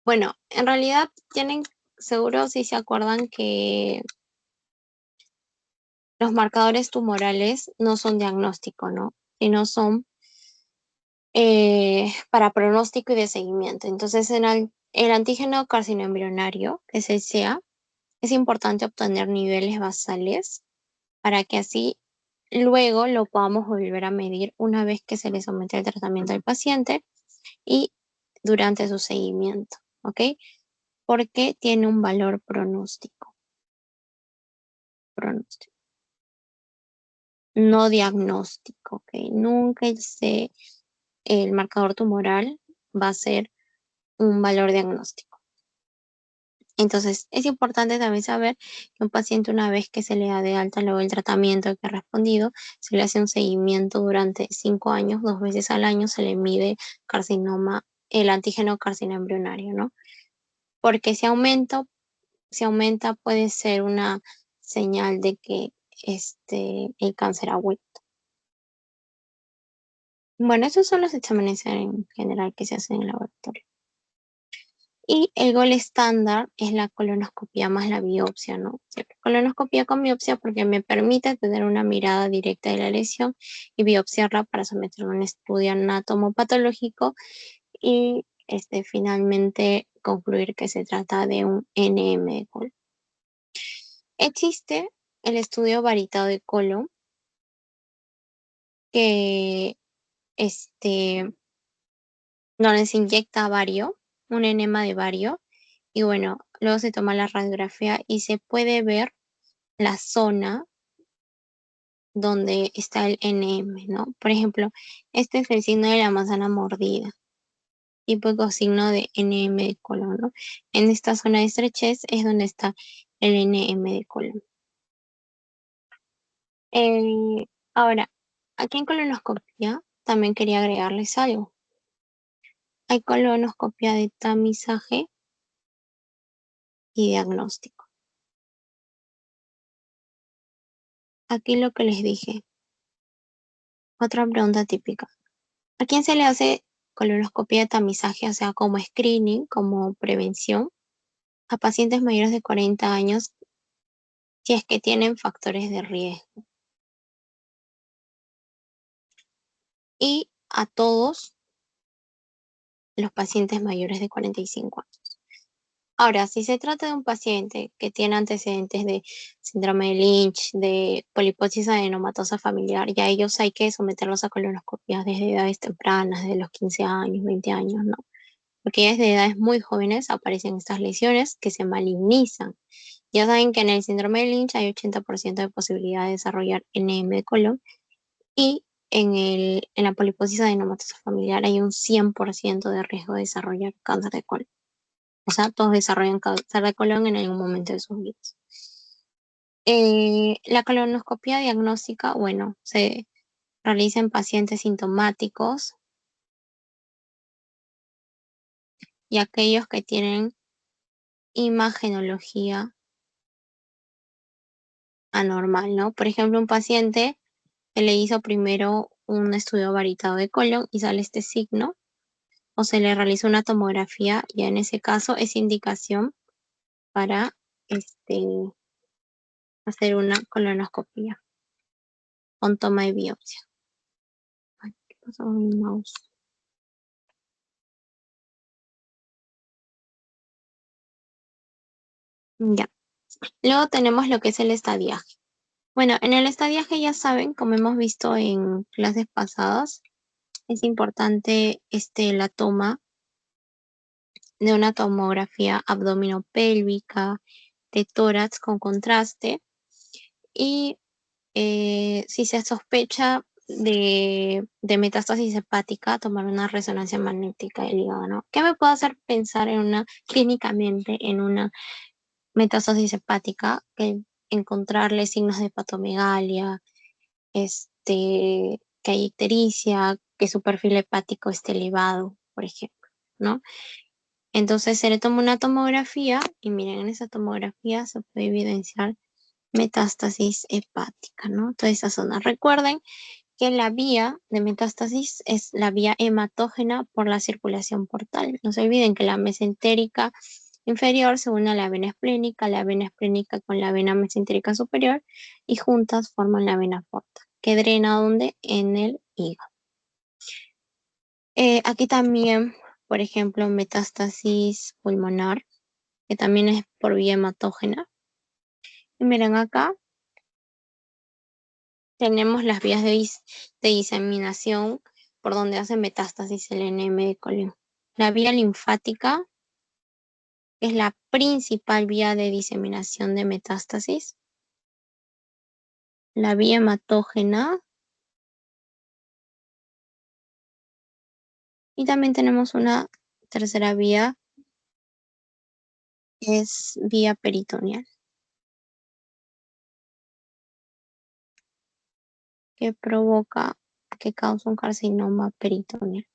bueno, en realidad tienen, seguro si se acuerdan que los marcadores tumorales no son diagnóstico, ¿no? Sino son para pronóstico y de seguimiento. Entonces, en el antígeno carcinoembrionario, que es el CA, es importante obtener niveles basales para que así luego lo podamos volver a medir una vez que se le somete el tratamiento al paciente y durante su seguimiento. ¿ok? Porque tiene un valor pronóstico, pronóstico, no diagnóstico, ¿ok? Nunca el marcador tumoral va a ser un valor diagnóstico. Entonces, es importante también saber que un paciente una vez que se le da de alta luego el tratamiento que ha respondido, se le hace un seguimiento durante 5 años, 2 veces al año se le mide carcinoma, el antígeno carcinoma embrionario, ¿no? Porque si aumenta puede ser una señal de que el cáncer ha vuelto. Bueno, esos son los exámenes en general que se hacen en el laboratorio. Y el gol estándar es la colonoscopia más la biopsia, ¿no? Siempre colonoscopia con biopsia porque me permite tener una mirada directa de la lesión y biopsiarla para someterla a un estudio anatomopatológico y finalmente concluir que se trata de un NM de colon. Existe el estudio varitado de colon que donde se inyecta vario, un enema de vario, y bueno, luego se toma la radiografía y se puede ver la zona donde está el NM, ¿no? Por ejemplo, este es el signo de la manzana mordida, típico signo de NM de colon, ¿no? En esta zona de estrechez es donde está el NM de colon. Ahora, aquí en colonoscopia también quería agregarles algo. Hay colonoscopia de tamizaje y diagnóstico. Aquí lo que les dije. Otra pregunta típica. ¿A quién se le hace colonoscopia de tamizaje, o sea, como screening, como prevención? A pacientes mayores de 40 años si es que tienen factores de riesgo. Y a todos los pacientes mayores de 45 años. Ahora, si se trata de un paciente que tiene antecedentes de síndrome de Lynch, de poliposis adenomatosa familiar, ya ellos hay que someterlos a colonoscopias desde edades tempranas, desde los 15 años, 20 años, ¿no? Porque ya desde edades muy jóvenes aparecen estas lesiones que se malignizan. Ya saben que en el síndrome de Lynch hay 80% de posibilidad de desarrollar NM de colon y en la poliposis adenomatosa familiar hay un 100% de riesgo de desarrollar cáncer de colon. O sea, todos desarrollan cáncer de colon en algún momento de sus vidas. La colonoscopia diagnóstica, bueno, se realiza en pacientes sintomáticos y aquellos que tienen imagenología anormal, ¿no? Por ejemplo, un paciente que le hizo primero un estudio varitado de colon y sale este signo, o se le realiza una tomografía, y en ese caso es indicación para este, hacer una colonoscopia con toma de biopsia. Ay, ¿qué pasó con mi mouse? Ya. Luego tenemos lo que es el estadiaje. Bueno, en el estadiaje ya saben, como hemos visto en clases pasadas, es importante la toma de una tomografía abdominopélvica, de tórax con contraste y si se sospecha de metástasis hepática, tomar una resonancia magnética del hígado, ¿no? ¿Qué me puede hacer pensar clínicamente en una metástasis hepática? Que encontrarle signos de hepatomegalia, que hay ictericia, que su perfil hepático esté elevado, por ejemplo, ¿no? Entonces se le toma una tomografía y miren, en esa tomografía se puede evidenciar metástasis hepática, ¿no? Toda esa zona. Recuerden que la vía de metástasis es la vía hematógena por la circulación portal. No se olviden que la mesentérica inferior se une a la vena esplénica con la vena mesentérica superior y juntas forman la vena porta, que drena ¿dónde? En el hígado. Aquí también, por ejemplo, metástasis pulmonar, que también es por vía hematógena. Y miren acá, tenemos las vías de diseminación por donde hace metástasis el NM de colon. La vía linfática, que es la principal vía de diseminación de metástasis, la vía hematógena, y también tenemos una tercera vía, que es vía peritoneal, que provoca, que causa un carcinoma peritoneal.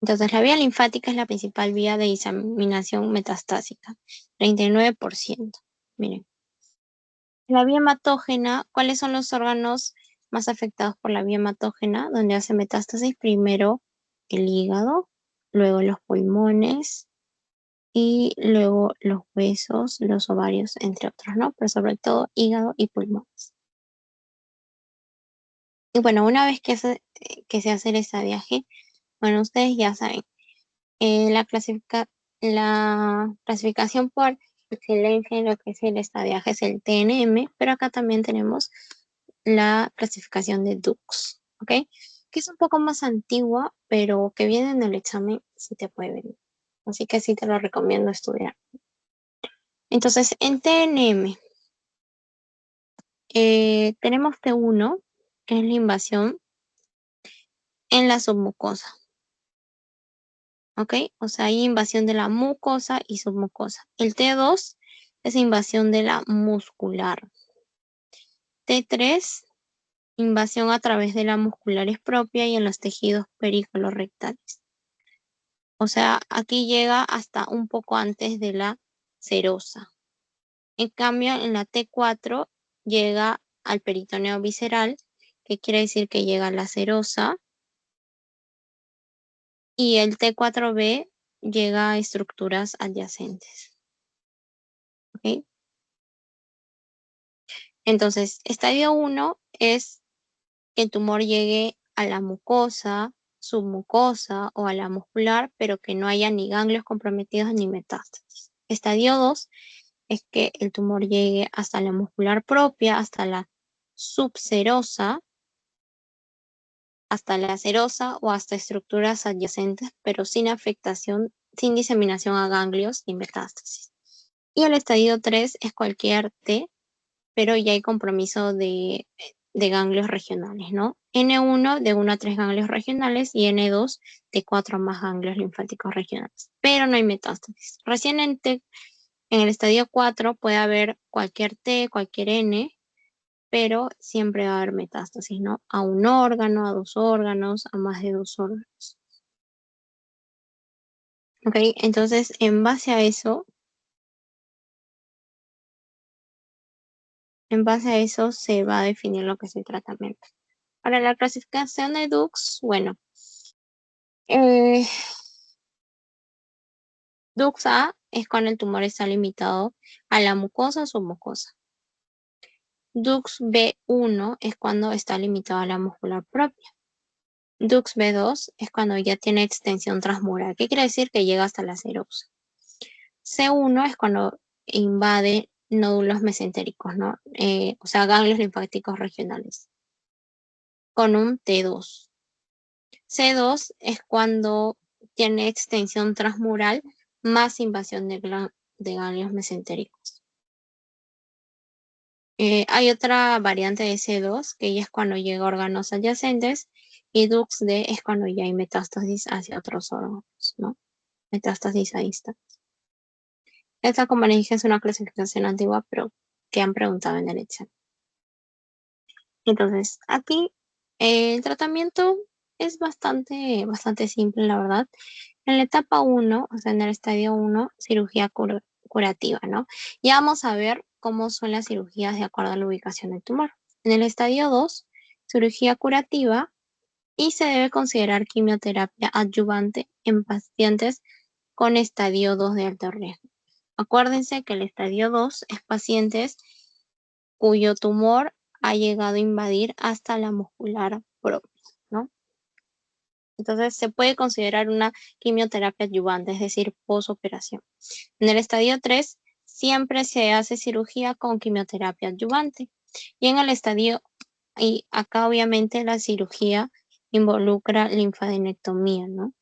Entonces, la vía linfática es la principal vía de diseminación metastásica, 39%. Miren, la vía hematógena, ¿cuáles son los órganos más afectados por la vía hematógena? Donde hace metástasis, primero el hígado, luego los pulmones y luego los huesos, los ovarios, entre otros, ¿no? Pero sobre todo hígado y pulmones. Y bueno, una vez que se hace el estadiaje, bueno, ustedes ya saben, la la clasificación por excelencia en lo que es el estadiaje es el TNM, pero acá también tenemos la clasificación de Dux, ¿ok? Que es un poco más antigua, pero que viene en el examen si te puede venir. Así que sí te lo recomiendo estudiar. Entonces, en TNM tenemos T1, que es la invasión en la submucosa, ¿ok? O sea, hay invasión de la mucosa y submucosa. El T2 es invasión de la muscular. T3, invasión a través de la muscular es propia y en los tejidos pericolorrectales. O sea, aquí llega hasta un poco antes de la serosa. En cambio, en la T4 llega al peritoneo visceral, que quiere decir que llega a la serosa, y el T4B llega a estructuras adyacentes. ¿Ok? Entonces, estadio 1 es que el tumor llegue a la mucosa, submucosa o a la muscular, pero que no haya ni ganglios comprometidos ni metástasis. Estadio 2 es que el tumor llegue hasta la muscular propia, hasta la subserosa, hasta la serosa o hasta estructuras adyacentes, pero sin afectación, sin diseminación a ganglios ni metástasis. Y el estadio 3 es cualquier T, pero ya hay compromiso de ganglios regionales, ¿no? N1 de 1 a 3 ganglios regionales y N2 de 4 a más ganglios linfáticos regionales, pero no hay metástasis. Recién en el estadio 4 puede haber cualquier T, cualquier N, pero siempre va a haber metástasis, ¿no? A un órgano, a dos órganos, a más de dos órganos. ¿Ok? Entonces, en base a eso se va a definir lo que es el tratamiento. Para la clasificación de Dux, bueno, eh, Dux A es cuando el tumor está limitado a la mucosa o submucosa. Dux B1 es cuando está limitado a la muscular propia. Dux B2 es cuando ya tiene extensión transmural. ¿Qué quiere decir? Que llega hasta la serosa. C1 es cuando invade nódulos mesentéricos, ¿no? O sea, ganglios linfáticos regionales, con un T2. C2 es cuando tiene extensión transmural más invasión de ganglios mesentéricos. Hay otra variante de C2 que ya es cuando llega a órganos adyacentes y DUX-D es cuando ya hay metástasis hacia otros órganos, ¿no? Metástasis a distancia. Esta, como les dije, es una clasificación antigua, pero que han preguntado en el examen. Entonces, aquí el tratamiento es bastante simple, la verdad. En la etapa 1, o sea, en el estadio 1, cirugía curativa, ¿no? Ya vamos a ver cómo son las cirugías de acuerdo a la ubicación del tumor. En el estadio 2, cirugía curativa y se debe considerar quimioterapia adyuvante en pacientes con estadio 2 de alto riesgo. Acuérdense que el estadio 2 es pacientes cuyo tumor ha llegado a invadir hasta la muscular propia, ¿no? Entonces se puede considerar una quimioterapia adyuvante, es decir, posoperación. En el estadio 3 siempre se hace cirugía con quimioterapia adyuvante. Y en el estadio, y acá obviamente la cirugía involucra linfadenectomía, ¿no?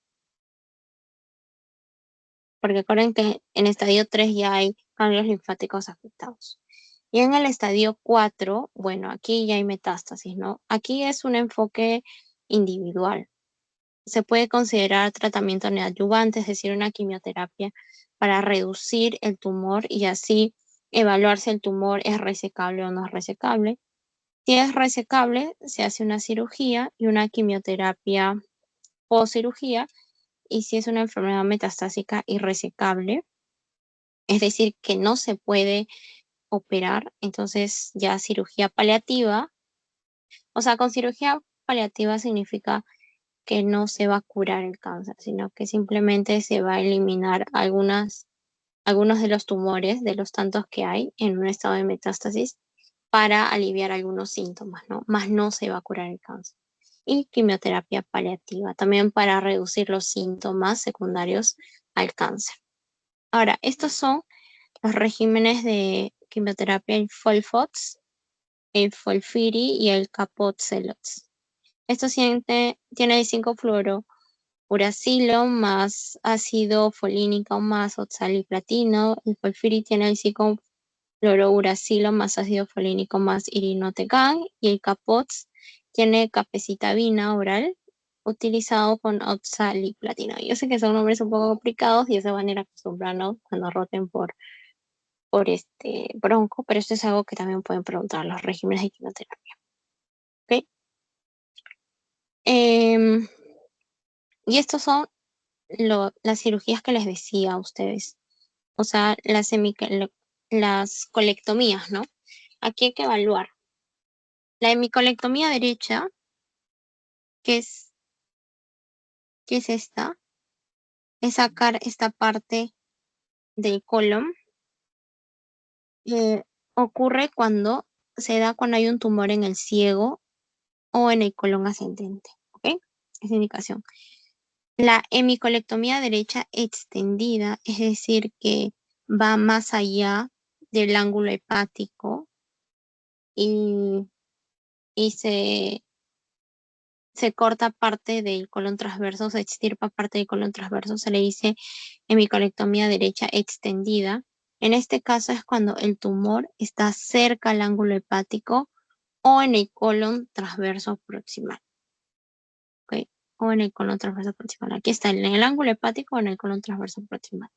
porque recuerden que en estadio 3 ya hay ganglios linfáticos afectados. Y en el estadio 4, bueno, aquí ya hay metástasis, ¿no? Aquí es un enfoque individual. Se puede considerar tratamiento neoadyuvante, es decir, una quimioterapia para reducir el tumor y así evaluar si el tumor es resecable o no es resecable. Si es resecable, se hace una cirugía y una quimioterapia o cirugía. Y si es una enfermedad metastásica irresecable, es decir, que no se puede operar, entonces ya cirugía paliativa. O sea, con cirugía paliativa significa que no se va a curar el cáncer, sino que simplemente se va a eliminar algunos de los tumores, de los tantos que hay en un estado de metástasis, para aliviar algunos síntomas, ¿no? Más no se va a curar el cáncer. Y quimioterapia paliativa, también para reducir los síntomas secundarios al cáncer. Ahora, estos son los regímenes de quimioterapia, el FOLFOX, el FOLFIRI y el CAPOXELOX. Esto tiene el 5-fluorouracilo más ácido folínico más oxaliplatino. El FOLFIRI tiene el 5-fluorouracilo más ácido folínico más irinotecan. Y el CAPOX tiene capecitabina oral utilizado con oxaliplatino. Yo sé que son nombres un poco complicados y ya se van a ir acostumbrando cuando roten por este bronco, pero esto es algo que también pueden preguntar los regímenes de quimioterapia. ¿Ok? Em, y estos son las cirugías que les decía a ustedes, o sea, las colectomías, ¿no? Aquí hay que evaluar. La hemicolectomía derecha, que es, que es esta, es sacar esta parte del colon. Ocurre cuando se da cuando hay un tumor en el ciego o en el colon ascendente, ¿ok? Es indicación. La hemicolectomía derecha extendida, es decir, que va más allá del ángulo hepático y, y se corta parte del colon transverso, se extirpa parte del colon transverso, se le dice hemicolectomía derecha extendida. En este caso es cuando el tumor está cerca al ángulo hepático o en el colon transverso proximal. ¿Ok? O en el colon transverso proximal. Aquí está, en el ángulo hepático o en el colon transverso proximal.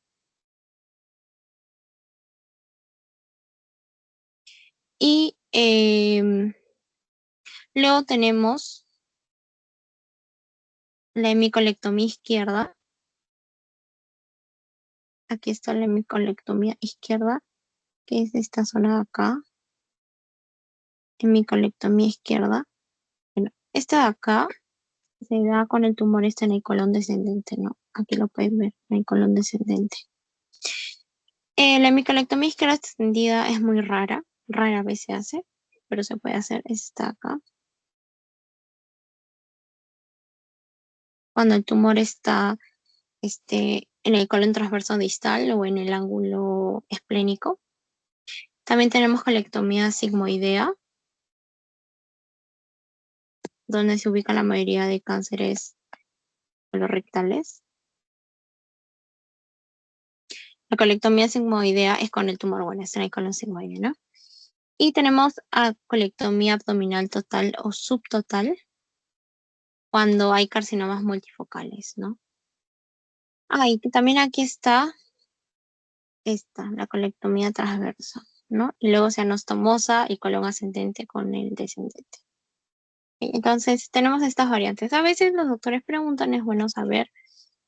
Y luego tenemos la hemicolectomía izquierda. Aquí está la hemicolectomía izquierda, que es esta zona de acá. Hemicolectomía izquierda. Bueno, esta de acá se da con el tumor este en el colon descendente, ¿no? Aquí lo pueden ver, en el colon descendente. La hemicolectomía izquierda extendida es muy rara vez se hace, pero se puede hacer. Esta acá. Cuando el tumor está en el colon transverso distal o en el ángulo esplénico. También tenemos colectomía sigmoidea, donde se ubica la mayoría de cánceres colorectales. La colectomía sigmoidea es con el tumor, bueno, está en el colon sigmoide, ¿no? Y tenemos colectomía abdominal total o subtotal cuando hay carcinomas multifocales, ¿no? Y también aquí está la colectomía transversa, ¿no? Y luego se anastomosa y colon ascendente con el descendente. Entonces, tenemos estas variantes. A veces los doctores preguntan, es bueno saber,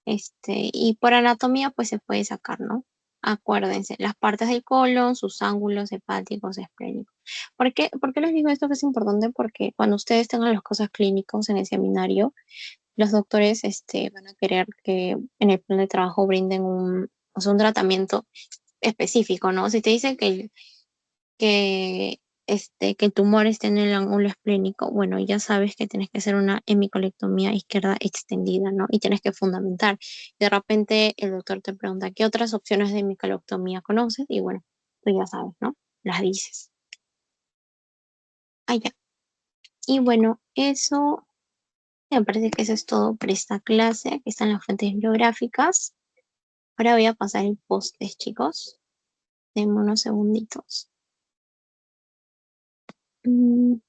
y por anatomía, pues se puede sacar, ¿no? Acuérdense, las partes del colon, sus ángulos hepáticos, esplénicos. ¿Por qué les digo esto que es importante? Porque cuando ustedes tengan los casos clínicos en el seminario, los doctores, van a querer que en el plan de trabajo brinden o sea, un tratamiento específico, ¿no? Si te dicen que, que el tumor esté en el ángulo esplénico, bueno, ya sabes que tienes que hacer una hemicolectomía izquierda extendida, ¿no? Y tienes que fundamentar. De repente el doctor te pregunta, ¿qué otras opciones de hemicolectomía conoces? Y bueno, tú ya sabes, ¿no? Las dices. Ya. Y bueno, eso, me parece que eso es todo por esta clase. Aquí están las fuentes bibliográficas. Ahora voy a pasar el post-test, chicos. Denme unos segunditos. Mm,